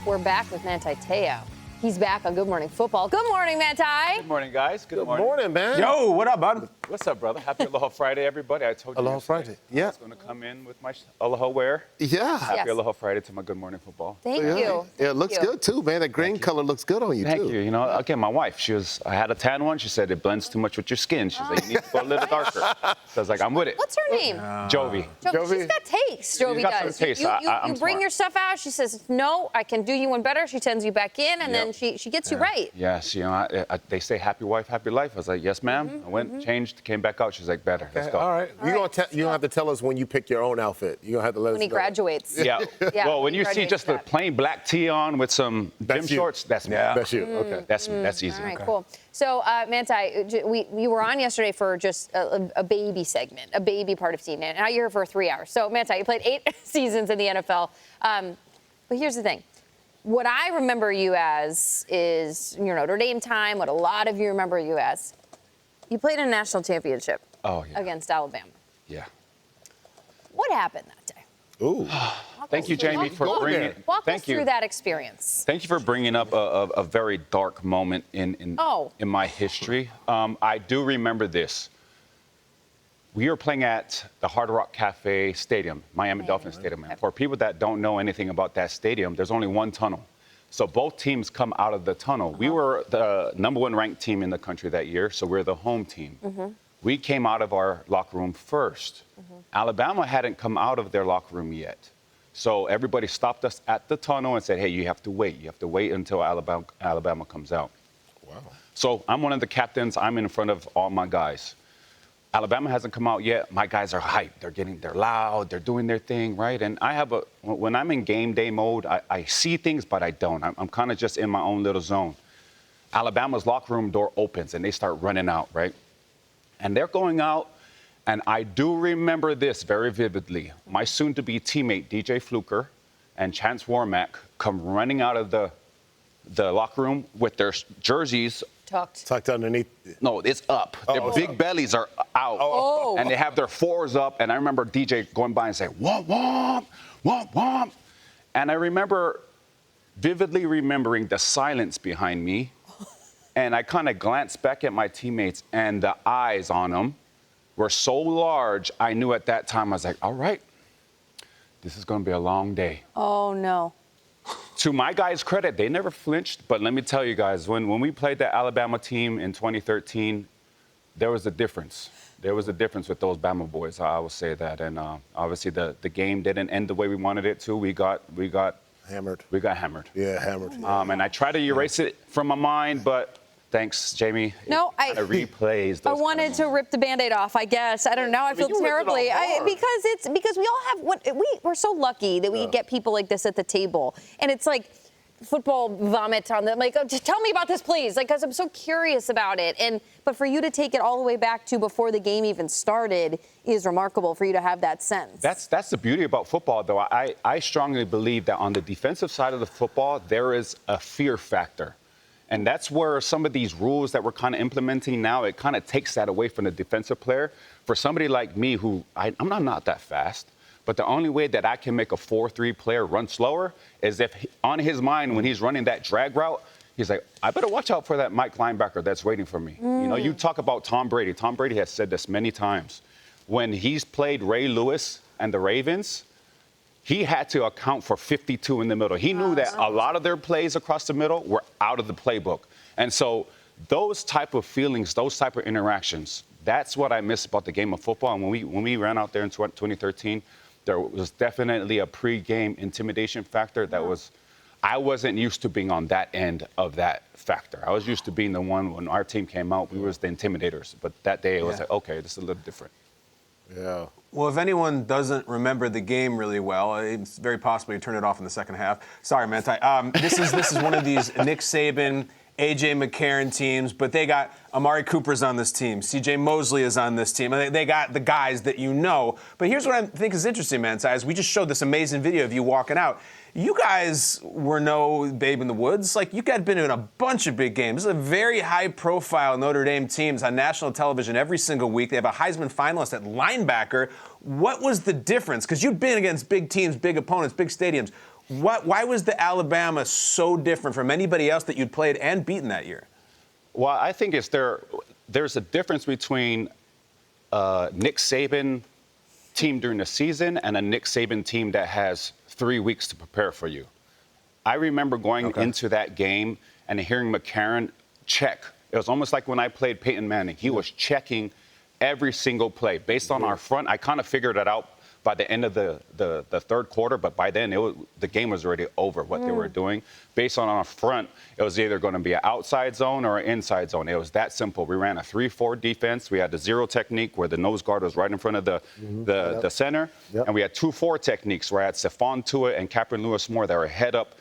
We're back with Manti Te'o. He's back on Good Morning Football. Good morning, Manti. Good morning, guys. Good morning, man. Yo, what up, bud? What's up, brother? Happy Aloha Friday, everybody. I told you Aloha yesterday Friday. Yeah. I was going to come in with my Aloha wear. Yeah. Happy Yes. Aloha Friday to my Good Morning Football. Thank Yeah. you. Yeah, it looks Thank you. good, too, man. That green color looks good on you, Thank too. you. You know, again, my wife, I had a tan one. She said it blends too much with your skin. She's like, you need to go a little darker. So I was like, I'm with it. What's her name? Jovi. She's got taste. Jovi got some does. taste. You I'm bring smart. your stuff out. She says, no, I can do you one better. She sends you back in, and then she gets you right. Yes, you know, they say happy wife, happy life. I was like, yes, ma'am. I went, changed, came back out. She's like, better. Let's go. All right. You don't have to tell us when you pick your own outfit. You don't have to let us When he know. graduates. Yeah. Yeah, Well, when he you see graduates just the that. plain black tee on with some gym That's you. shorts, that's me. That's you. Okay. That's me. That's easy. All right, cool. So, Manti, we were on yesterday for just a baby segment, a baby part of team. And now you're here for 3 hours. So, Manti, you played 8 seasons in the NFL. But here's the thing. What I remember you as is your Notre Dame time, what a lot of you remember you as. You played in a national championship against Alabama. Yeah. What happened that day? Ooh. Thank you, Jamie, for bringing. Walk Thank us you. through that experience. Thank you for bringing up a very dark moment in my history. I do remember this. We were playing at the Hard Rock Cafe Stadium, Miami Dolphins Stadium. And for people that don't know anything about that stadium, there's only one tunnel. So both teams come out of the tunnel. We were the #1 ranked team in the country that year, so we're the home team. We came out of our locker room first. Alabama hadn't come out of their locker room yet. So everybody stopped us at the tunnel and said, hey, you have to wait. You have to wait until Alabama comes out. Wow. So I'm one of the captains. I'm in front of all my guys. Alabama hasn't come out yet. My guys are hyped. They're loud. They're doing their thing, right? And when I'm in game day mode, I see things, but I don't. I'm kind of just in my own little zone. Alabama's locker room door opens and they start running out, right? And they're going out. And I do remember this very vividly. My soon-to-be teammate, DJ Fluker, and Chance Warmack come running out of the locker room with their jerseys. Tucked underneath. No, it's up. Their big bellies are out. Oh. And they have their fours up. And I remember DJ going by and saying, womp, womp, womp, womp. And I remember vividly remembering the silence behind me. And I kind of glanced back at my teammates, and the eyes on them were so large, I knew at that time, I was like, all right, this is going to be a long day. Oh, no. To my guys' credit, they never flinched. But let me tell you guys, when we played the Alabama team in 2013, there was a difference. There was a difference with those Bama boys, I will say that. And obviously the game didn't end the way we wanted it to. We got Hammered. We got hammered. Yeah, hammered. And I try to erase it from my mind, but thanks, Jamie. No, it replays. I wanted to rip the Band-Aid off, I guess. I don't know. I feel terribly. Because we all have we're so lucky that we get people like this at the table. And it's like football vomit on them. Like, oh, just tell me about this, please. Like, because I'm so curious about it. But for you to take it all the way back to before the game even started is remarkable for you to have that sense. That's the beauty about football, though. I strongly believe that on the defensive side of the football, there is a fear factor. And that's where some of these rules that we're kind of implementing now, it kind of takes that away from the defensive player. For somebody like me, who I'm not that fast, but the only way that I can make a 4-3 player run slower is if on his mind when he's running that drag route, he's like, I better watch out for that Mike linebacker that's waiting for me. You know, you talk about Tom Brady. Tom Brady has said this many times. When he's played Ray Lewis and the Ravens, he had to account for 52 in the middle. He knew that a lot of their plays across the middle were out of the playbook. And so those type of feelings, those type of interactions, that's what I miss about the game of football. And when we ran out there in 2013, there was definitely a pre-game intimidation factor that I wasn't used to being on that end of that factor. I was used to being the one when our team came out, we was the intimidators. But that day it was like, okay, this is a little different. Yeah. Well, if anyone doesn't remember the game really well, it's very possible you turn it off in the second half. Sorry, Manti. This is one of these Nick Saban, A.J. McCarron teams, but they got Amari Cooper's on this team. C.J. Mosley is on this team. They got the guys that you know. But here's what I think is interesting, Manti, is we just showed this amazing video of you walking out. You guys were no babe in the woods. Like, you guys have been in a bunch of big games. This is a very high-profile Notre Dame team. It's on national television every single week. They have a Heisman finalist at linebacker. What was the difference? Because you've been against big teams, big opponents, big stadiums. Why was the Alabama so different from anybody else that you'd played and beaten that year? Well, I think there's a difference between Nick Saban team during the season and a Nick Saban team that has 3 weeks to prepare for you. I remember going into that game and hearing McCarron check. It was almost like when I played Peyton Manning. He was checking every single play. Based on our front, I kind of figured it out by the end of the third quarter, but by then the game was already over, what they were doing. Based on our front, it was either going to be an outside zone or an inside zone. It was that simple. We ran a 3-4 defense. We had the zero technique where the nose guard was right in front of the center. Yep. And we had 2-4 techniques where I had Stephon Tuitt and Captain Lewis Moore that were head up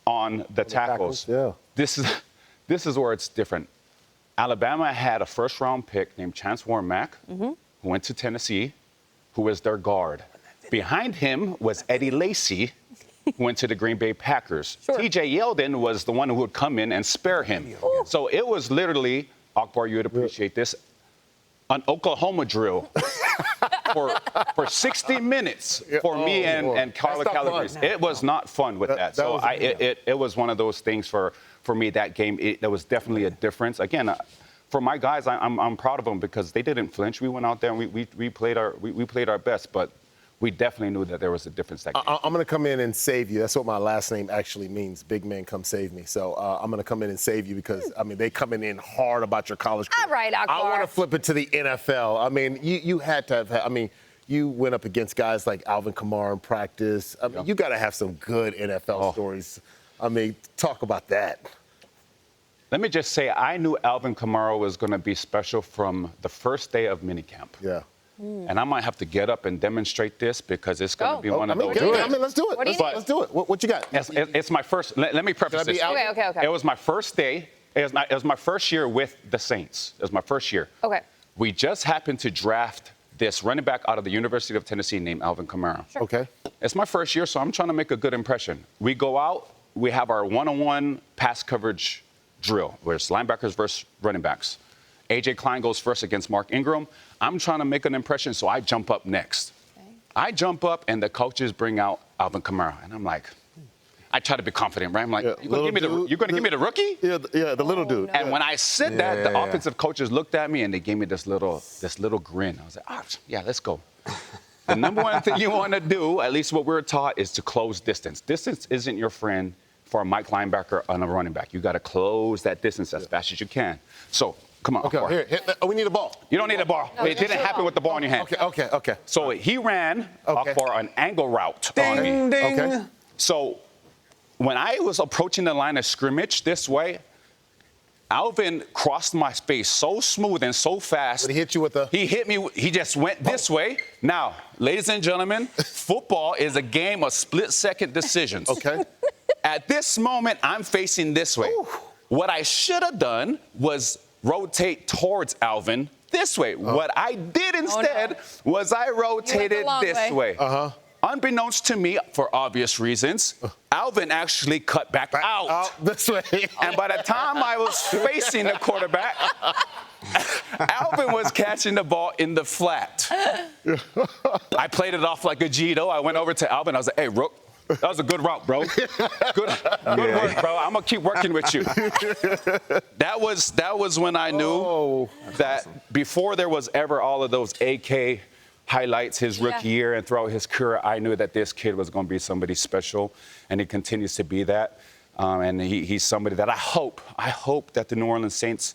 on the tackles. Yeah. This is where it's different. Alabama had a first-round pick named Chance Warmack, who went to Tennessee, who was their guard. Behind him was Eddie Lacy, who went to the Green Bay Packers. Sure. T.J. Yeldon was the one who would come in and spare him. So it was literally, Akbar, you would appreciate this, an Oklahoma drill for 60 minutes for me and Carla That's not Calabrese. fun. It was not fun with that. So it was one of those things for me that game. There was definitely a difference. Again, for my guys, I'm proud of them because they didn't flinch. We went out there and we played our best, but we definitely knew that there was a difference that game. I'm going to come in and save you. That's what my last name actually means. Big man, come save me. So I'm going to come in and save you because, I mean, they coming in hard about your college career. All right, Akbar. I want to flip it to the NFL. I mean, you had to have, you went up against guys like Alvin Kamara in practice. I mean, you got to have some good NFL stories. I mean, talk about that. Let me just say, I knew Alvin Kamara was going to be special from the first day of minicamp. Yeah. And I might have to get up and demonstrate this because it's going to be one of those. Let's do it. What do you Let's do it. What you got? It's my first. Let me preface this. Okay. It was my first day. It was my first year with the Saints. It was my first year. Okay. We just happened to draft this running back out of the University of Tennessee named Alvin Kamara. Sure. Okay. It's my first year, so I'm trying to make a good impression. We go out. We have our one-on-one pass coverage drill, where it's linebackers versus running backs. A.J. Klein goes first against Mark Ingram. I'm trying to make an impression, so I jump up next. Okay. I jump up, and the coaches bring out Alvin Kamara. And I'm like, I try to be confident, right? I'm like, you're going to give me the rookie? Yeah, the little dude. No. And when I said that, the offensive coaches looked at me, and they gave me this little grin. I was like, yeah, let's go. The number one thing you want to do, at least what we're taught, is to close distance. Distance isn't your friend for a Mike linebacker and a running back. You got to close that distance as fast as you can. So, come on. Okay, here. We need a ball. You don't need a ball. No, it didn't happen with the ball in your hand. Okay. So he ran for an angle route on me. Ding, ding. Okay. So when I was approaching the line of scrimmage this way, Alvin crossed my space so smooth and so fast. But he hit you with the... He hit me. He just went this way. Now, ladies and gentlemen, football is a game of split-second decisions. Okay. At this moment, I'm facing this way. Ooh. What I should have done was rotate towards Alvin this way. What I did instead was I rotated this way. Unbeknownst to me, for obvious reasons, Alvin actually cut back out this way. And by the time I was facing the quarterback, Alvin was catching the ball in the flat. I played it off like a Gito. I went over to Alvin. I was like, hey, Rook, that was a good route, bro. Good work, bro. I'm going to keep working with you. That was when I knew that before there was ever all of those AK highlights his rookie year and throughout his career, I knew that this kid was going to be somebody special, and he continues to be that. And he's somebody that I hope that the New Orleans Saints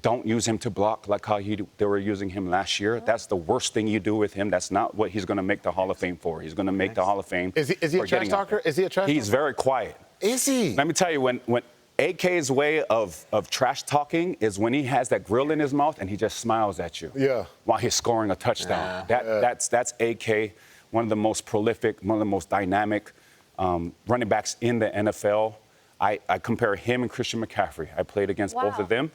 don't use him to block like how they were using him last year. That's the worst thing you do with him. That's not what he's going to make the Hall of Fame for. He's going to make the Hall of Fame. Is he a trash talker? Is he a trash talker? He's very quiet. Is he? Let me tell you, when AK's way of trash talking is when he has that grill in his mouth and he just smiles at you while he's scoring a touchdown. That's AK, one of the most prolific, one of the most dynamic running backs in the NFL. I compare him and Christian McCaffrey. I played against both of them.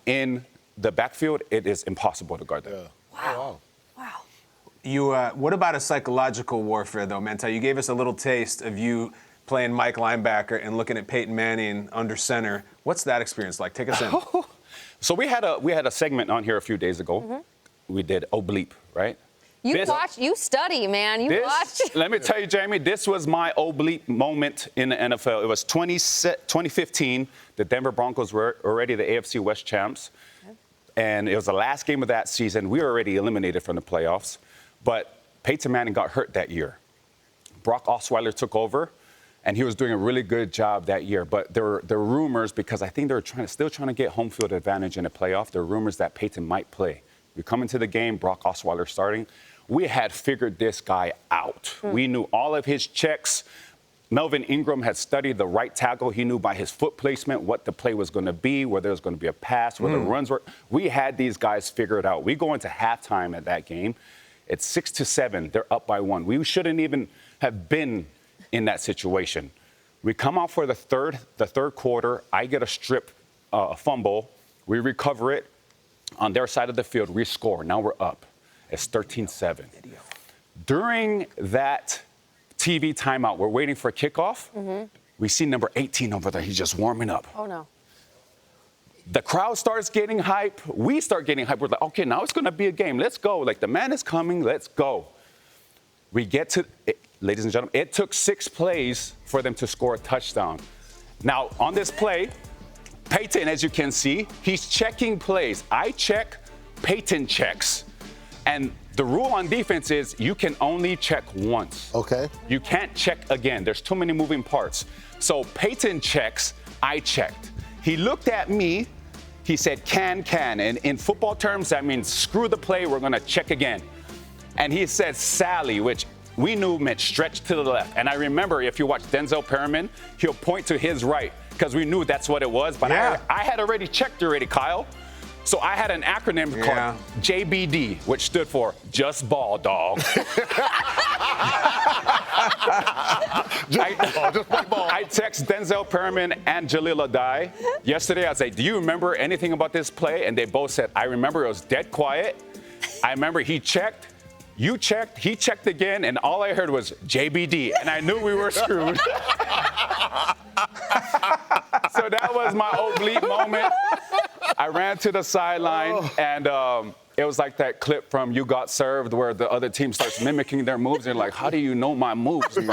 In the backfield, it is impossible to guard them. Wow. You, what about a psychological warfare, though, Manti? You gave us a little taste of you playing Mike linebacker and looking at Peyton Manning under center. What's that experience like? Take us in. So we had a segment on here a few days ago. We did Oblique, right? You study, man. You watch. Let me tell you, Jamie, this was my oblique moment in the NFL. It was 2015. The Denver Broncos were already the AFC West champs. And it was the last game of that season. We were already eliminated from the playoffs. But Peyton Manning got hurt that year. Brock Osweiler took over, and he was doing a really good job that year. But there were rumors, because I think they were still trying to get home field advantage in the playoff. There were rumors that Peyton might play. We come into the game, Brock Osweiler starting. We had figured this guy out. We knew all of his checks. Melvin Ingram had studied the right tackle. He knew by his foot placement what the play was going to be, whether it was going to be a pass, whether runs were. We had these guys figured out. We go into halftime at that game. It's 6-7. They're up by 1. We shouldn't even have been in that situation. We come out for the third quarter. I get a strip, a fumble. We recover it. On their side of the field, we score. Now we're up. It's 13-7. During that TV timeout, we're waiting for a kickoff. We see number 18 over there. He's just warming up. Oh, no. The crowd starts getting hype. We start getting hype. We're like, okay, now it's going to be a game. Let's go. Like, the man is coming. Let's go. We get to it, ladies and gentlemen, it took 6 plays for them to score a touchdown. Now, on this play, Peyton, as you can see, he's checking plays. I check, Peyton checks. And the rule on defense is you can only check once. Okay. You can't check again. There's too many moving parts. So Peyton checks, I checked. He looked at me, he said, can. And in football terms, that means screw the play, we're gonna check again. And he said Sally, which we knew meant stretch to the left. And I remember, if you watch Denzel Perriman, he'll point to his right, because we knew that's what it was. But I had already checked already, Kyle. So I had an acronym called JBD, which stood for Just Ball, Dog. I text Denzel Perriman and Jalil Adai yesterday. I said, do you remember anything about this play? And they both said, I remember it was dead quiet. I remember he checked, you checked, he checked again, and all I heard was JBD, and I knew we were screwed. So that was my oblique moment. I ran to the sideline, and it was like that clip from You Got Served where the other team starts mimicking their moves. They're like, how do you know my moves? John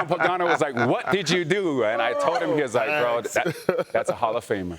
Pagano was like, what did you do? And I told him, he was like, bro, that's a Hall of Famer.